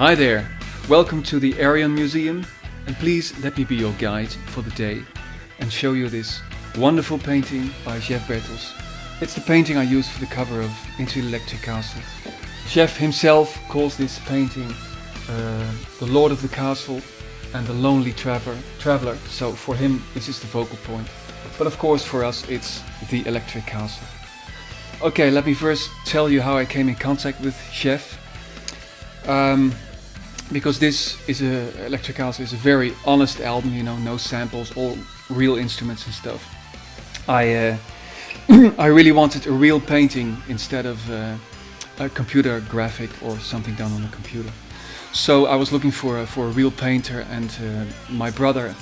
Hi there, welcome to the Ayreon Museum, and please let me be your guide for the day and show you this wonderful painting by Jeff Bertels. It's the painting I used for the cover of Into the Electric Castle. Jeff himself calls this painting the Lord of the Castle and the Lonely Traveler, so for him this is the focal point. But of course for us it's the Electric Castle. Okay, let me first tell you how I came in contact with Jeff. Because this is Electric Castle is a very honest album, you know, no samples, all real instruments and stuff. I really wanted a real painting instead of a computer graphic or something done on a computer. So I was looking for a real painter, and my brother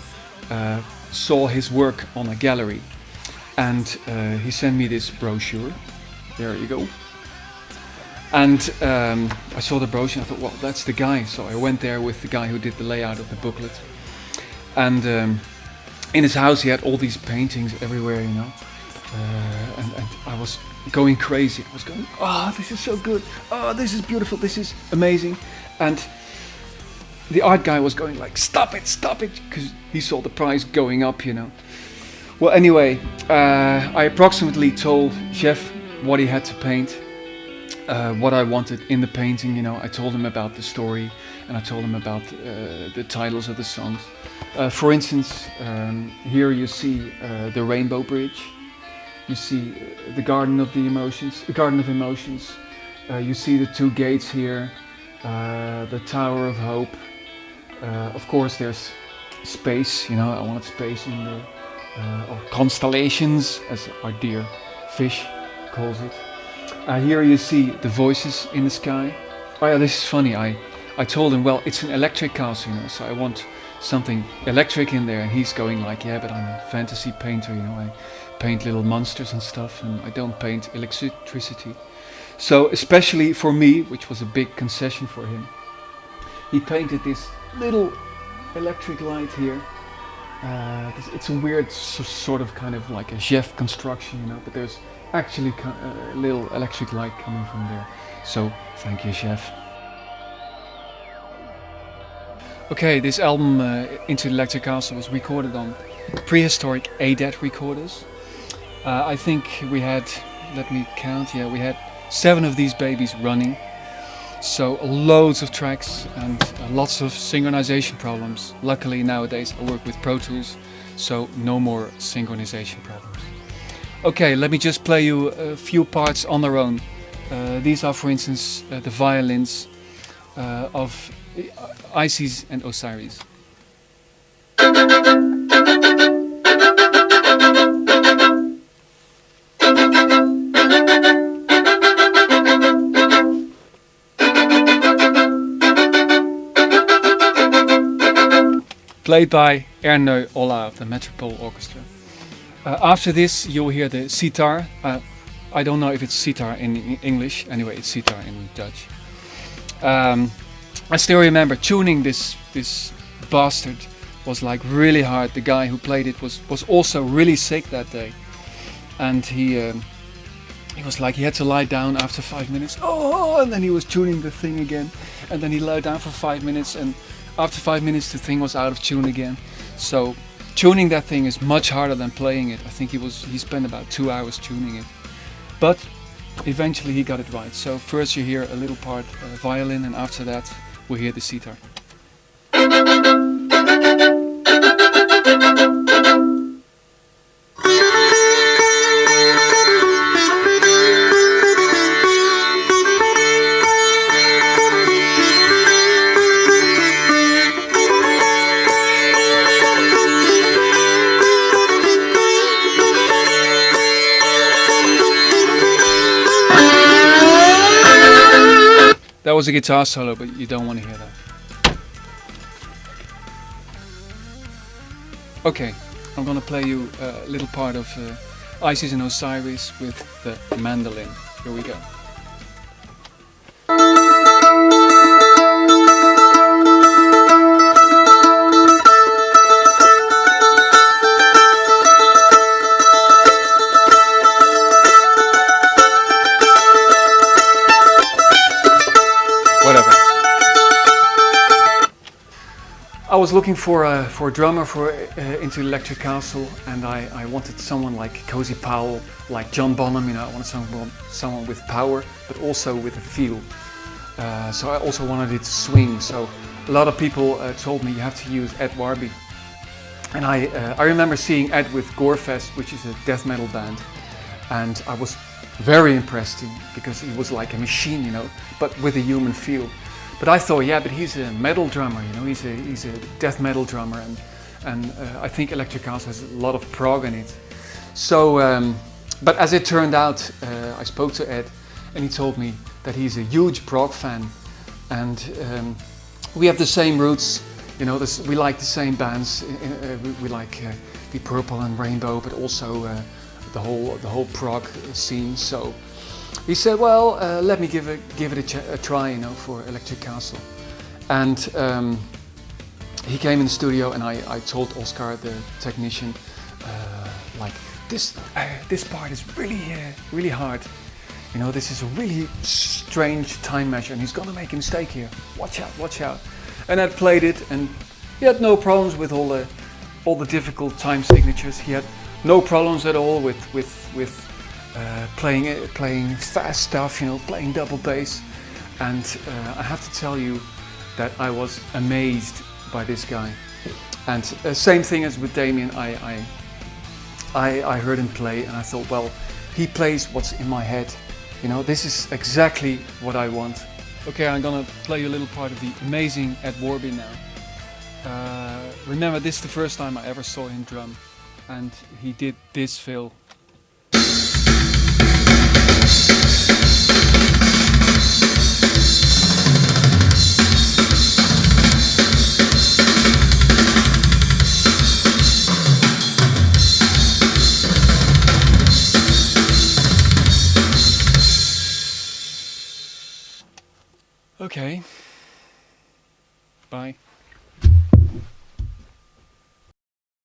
saw his work on a gallery, and he sent me this brochure. There you go. And I saw the brochure and I thought, well, that's the guy. So I went there with the guy who did the layout of the booklet. And in his house he had all these paintings everywhere, you know. And I was going crazy. I was going, oh, this is so good. Oh, this is beautiful. This is amazing. And the art guy was going like, stop it, because he saw the price going up, you know. Well, anyway, I approximately told Jeff what he had to paint. What I wanted in the painting, you know. I told him about the story, and I told him about the titles of the songs. For instance, here you see the Rainbow Bridge. You see the Garden of Emotions. You see the two gates here, the Tower of Hope. Of course, there's space. You know, I wanted space in the or constellations, as our dear fish calls it. Here you see the voices in the sky. Oh yeah, this is funny. I told him, well, it's an electric castle, you know, so I want something electric in there. And he's going like, yeah, but I'm a fantasy painter, you know. I paint little monsters and stuff, and I don't paint electricity. So especially for me, which was a big concession for him, he painted this little electric light here. It's a weird sort of kind of like a Jeff construction, you know, but there's actually a little electric light coming from there. So thank you, Jeff. Okay, this album Into the Electric Castle was recorded on prehistoric ADAT recorders. I think we had, let me count, yeah, we had 7 of these babies running. So loads of tracks and lots of synchronization problems. Luckily nowadays I work with Pro Tools, so no more synchronization problems. Okay, let me just play you a few parts on their own. These are, for instance, the violins of Isis and Osiris. Played by Erne Olla of the Metropole Orchestra. After this you'll hear the sitar. I don't know if it's sitar in English, anyway it's sitar in Dutch. I still remember tuning this bastard was like really hard. The guy who played it was also really sick that day, and he was like, he had to lie down after 5 minutes. Oh, and then he was tuning the thing again, and then he lay down for 5 minutes, and after 5 minutes the thing was out of tune again. So tuning that thing is much harder than playing it. I think he spent about 2 hours tuning it, but eventually he got it right. So first you hear a little part violin, and after that we'll hear the sitar. That was a guitar solo, but you don't want to hear that. Okay, I'm gonna play you a little part of Isis and Osiris with the mandolin. Here we go. Whatever. I was looking for a drummer for into Electric Castle, and I wanted someone like Cozy Powell, like John Bonham. You know, I wanted someone with power, but also with a feel. So I also wanted it to swing. So a lot of people told me you have to use Ed Warby, and I remember seeing Ed with Gorefest, which is a death metal band, and I was very impressed because he was like a machine, you know, but with a human feel. But I thought, yeah, but he's a metal drummer, you know, he's a death metal drummer, and I think Electric Castle has a lot of prog in it. So, but as it turned out, I spoke to Ed, and he told me that he's a huge prog fan, and we have the same roots, you know. We like the same bands. We like Deep Purple and Rainbow, but also the whole prog scene. So he said, well, let me give it a try, you know, for Electric Castle. And he came in the studio, and I told Oscar, the technician, like this part is really hard. You know, this is a really strange time measure, and he's gonna make a mistake here. Watch out. And I played it, and he had no problems with all the difficult time signatures. He had no problems at all with playing fast stuff, you know, playing double bass. And I have to tell you that I was amazed by this guy. And same thing as with Damien, I heard him play, and I thought, well, he plays what's in my head. You know, this is exactly what I want. Okay, I'm gonna play you a little part of the amazing Ed Warby now. Remember, this is the first time I ever saw him drum, and he did this fill. Okay, bye.